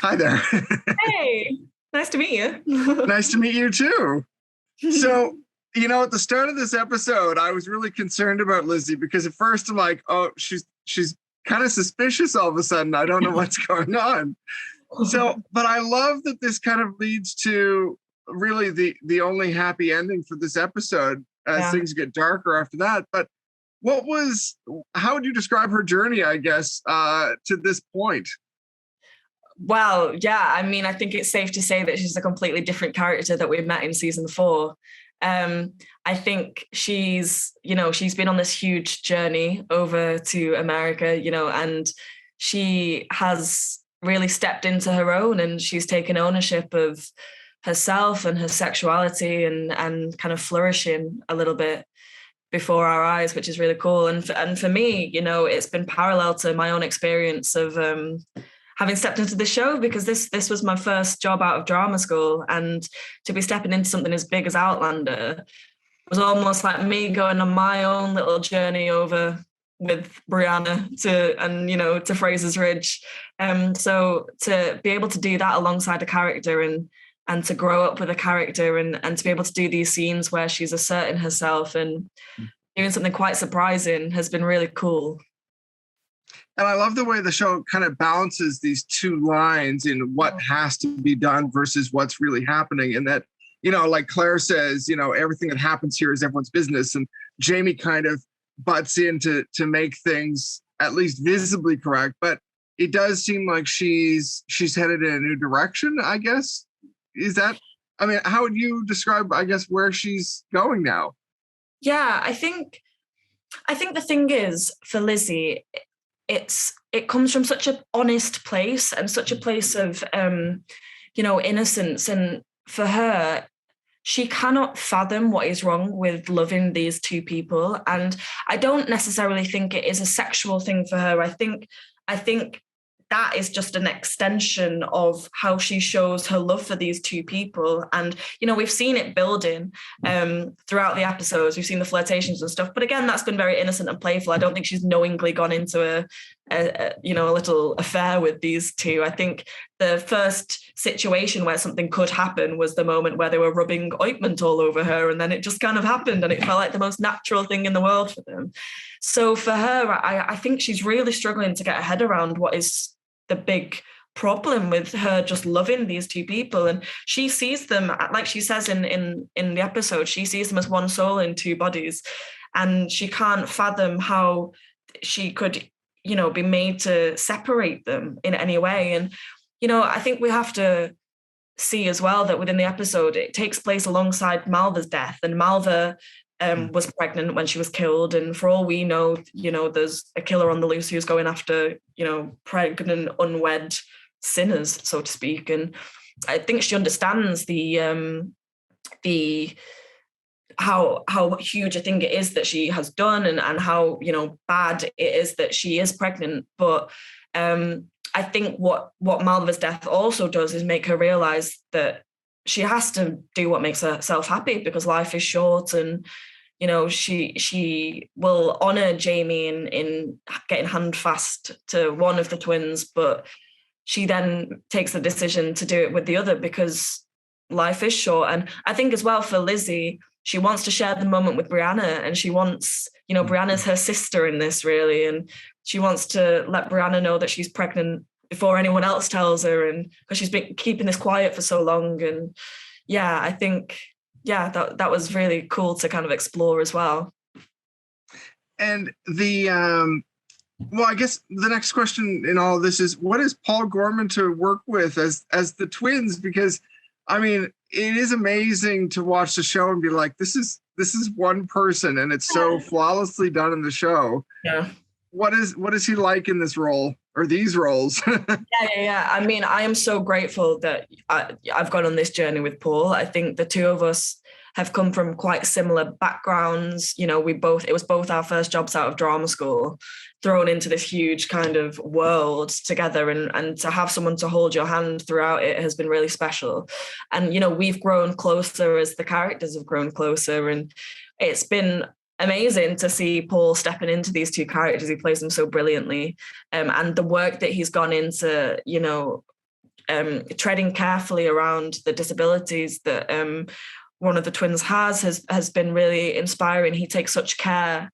Hi there. Hey, nice to meet you. Nice to meet you too. So, at the start of this episode, I was really concerned about Lizzie because at first I'm like, oh, she's kind of suspicious all of a sudden. I don't know what's going on. So, but I love that this kind of leads to really the only happy ending for this episode as Yeah. things get darker after that. But how would you describe her journey, I guess, to this point? Well, yeah, I mean, I think it's safe to say that she's a completely different character that we met in season 4. I think she's been on this huge journey over to America, and she has really stepped into her own, and she's taken ownership of herself and her sexuality and kind of flourishing a little bit before our eyes, which is really cool. And for me, it's been parallel to my own experience of having stepped into the show, because this was my first job out of drama school, and to be stepping into something as big as Outlander was almost like me going on my own little journey over with Brianna to Fraser's Ridge. So to be able to do that alongside a character and to grow up with a character and to be able to do these scenes where she's asserting herself and doing something quite surprising has been really cool. And I love the way the show kind of balances these two lines in what has to be done versus what's really happening. And that, like Claire says, everything that happens here is everyone's business. And Jamie kind of butts in to make things at least visibly correct. But it does seem like she's headed in a new direction, I guess. How would you describe, I guess, where she's going now? Yeah, I think the thing is for Lizzie, it comes from such an honest place and such a place of innocence, and for her, she cannot fathom what is wrong with loving these two people. And I don't necessarily think it is a sexual thing for her. I think that is just an extension of how she shows her love for these two people. And, we've seen it building throughout the episodes. We've seen the flirtations and stuff. But again, that's been very innocent and playful. I don't think she's knowingly gone into a little affair with these two. I think the first situation where something could happen was the moment where they were rubbing ointment all over her, and then it just kind of happened, and it felt like the most natural thing in the world for them. So for her, I think she's really struggling to get her head around what is the big problem with her just loving these two people. And she sees them, like she says in the episode, she sees them as one soul in two bodies, and she can't fathom how she could be made to separate them in any way. And I think we have to see as well that within the episode it takes place alongside Malva's death, and Malva was pregnant when she was killed, and for all we know, there's a killer on the loose who's going after pregnant unwed sinners, so to speak. And I think she understands the how huge a thing it is that she has done, and how bad it is that she is pregnant. But I think what Malva's death also does is make her realize that she has to do what makes herself happy, because life is short. And she will honor Jamie in getting handfast to one of the twins, but she then takes the decision to do it with the other because life is short. And I think as well for Lizzie, she wants to share the moment with Brianna, and she wants, Brianna's her sister in this, really, and she wants to let Brianna know that she's pregnant before anyone else tells her, and because she's been keeping this quiet for so long. And yeah, I think that was really cool to kind of explore as well. And I guess the next question in all of this is, what is Paul Gorman to work with as the twins? Because it is amazing to watch the show and be like, this is one person, and it's so flawlessly done in the show. Yeah. What is he like in this role, or these roles? Yeah. I am so grateful that I've gone on this journey with Paul. I think the two of us have come from quite similar backgrounds. It was both our first jobs out of drama school, thrown into this huge kind of world together, and to have someone to hold your hand throughout it has been really special. And, we've grown closer as the characters have grown closer, and it's been amazing to see Paul stepping into these two characters. He plays them so brilliantly. And the work that he's gone into, treading carefully around the disabilities that one of the twins has been really inspiring. He takes such care.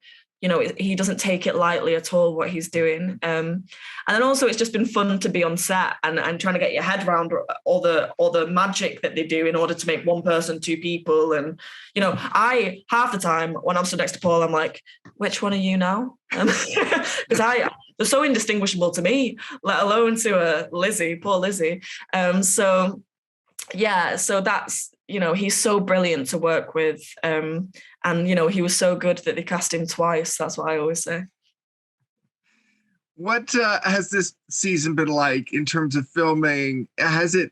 He doesn't take it lightly at all, what he's doing. And then also it's just been fun to be on set and trying to get your head around all the magic that they do in order to make one person, two people. And, I, half the time when I'm stood next to Paul, I'm like, which one are you now? Because they're so indistinguishable to me, let alone to Lizzie, poor Lizzie. So that's, he's so brilliant to work with. And, he was so good that they cast him twice. That's what I always say. What has this season been like in terms of filming? Has it,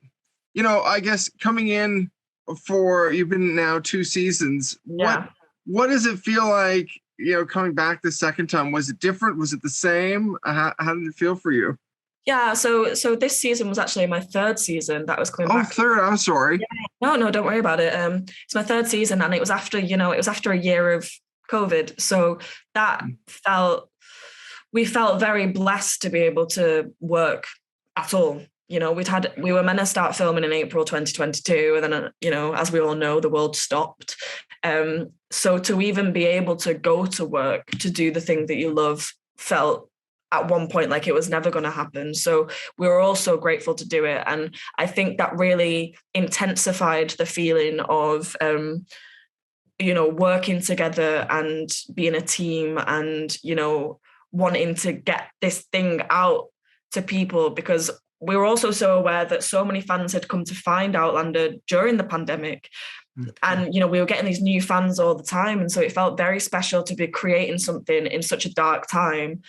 I guess coming in you've been now 2 seasons. Yeah. What does it feel like, coming back the second time? Was it different? Was it the same? How did it feel for you? Yeah, so this season was actually my 3rd season that was coming back. Oh, 3rd, I'm sorry. Yeah. No, don't worry about it. It's my 3rd season, and it was after a year of COVID. So that we felt very blessed to be able to work at all. We were meant to start filming in April 2022, and then, as we all know, the world stopped. So to even be able to go to work, to do the thing that you love, felt at one point like it was never going to happen. So we were all so grateful to do it. And I think that really intensified the feeling of, working together and being a team and, wanting to get this thing out to people, because we were also so aware that so many fans had come to find Outlander during the pandemic. And, we were getting these new fans all the time. And so it felt very special to be creating something in such a dark time.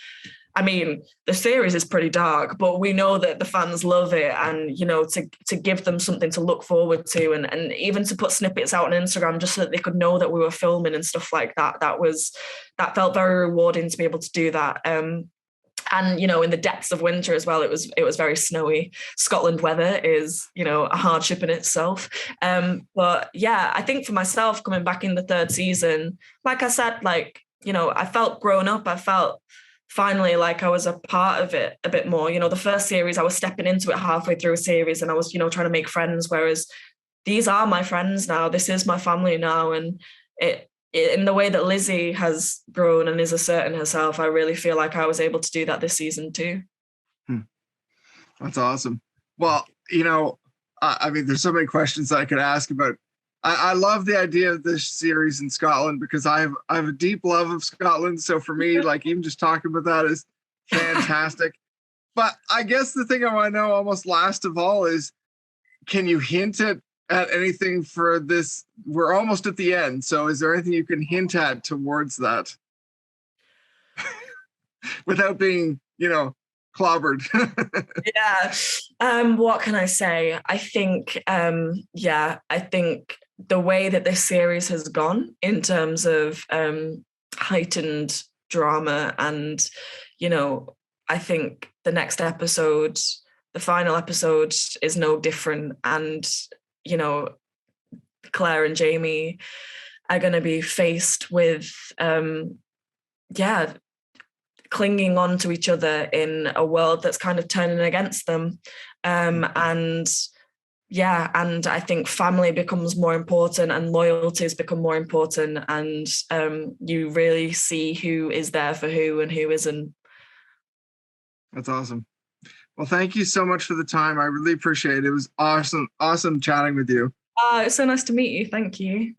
I mean, the series is pretty dark, but we know that the fans love it, and, to give them something to look forward to, and even to put snippets out on Instagram just so that they could know that we were filming and stuff like that. That felt very rewarding to be able to do that. And, in the depths of winter as well, it was very snowy. Scotland weather is, a hardship in itself. But yeah, I think for myself, coming back in the 3rd season, like I said, I felt grown up. I felt finally like I was a part of it a bit more. The first series, I was stepping into it halfway through a series, and I was, trying to make friends, whereas these are my friends now. This is my family now. And in the way that Lizzie has grown and is asserting herself, I really feel like I was able to do that this season too. That's awesome. Well, I mean, there's so many questions I could ask about. I love the idea of this series in Scotland because I have a deep love of Scotland. So for me, even just talking about that is fantastic. But I guess the thing I want to know almost last of all is, can you hint at anything for this? We're almost at the end. So is there anything you can hint at towards that without being, clobbered? Yeah. What can I say? I think, I think the way that this series has gone in terms of heightened drama, and, I think the next episode, the final episode, is no different. And, Claire and Jamie are going to be faced with, clinging on to each other in a world that's kind of turning against them. And I think family becomes more important and loyalties become more important. And you really see who is there for who and who isn't. That's awesome. Well, thank you so much for the time. I really appreciate it. It was awesome chatting with you. It's so nice to meet you. Thank you.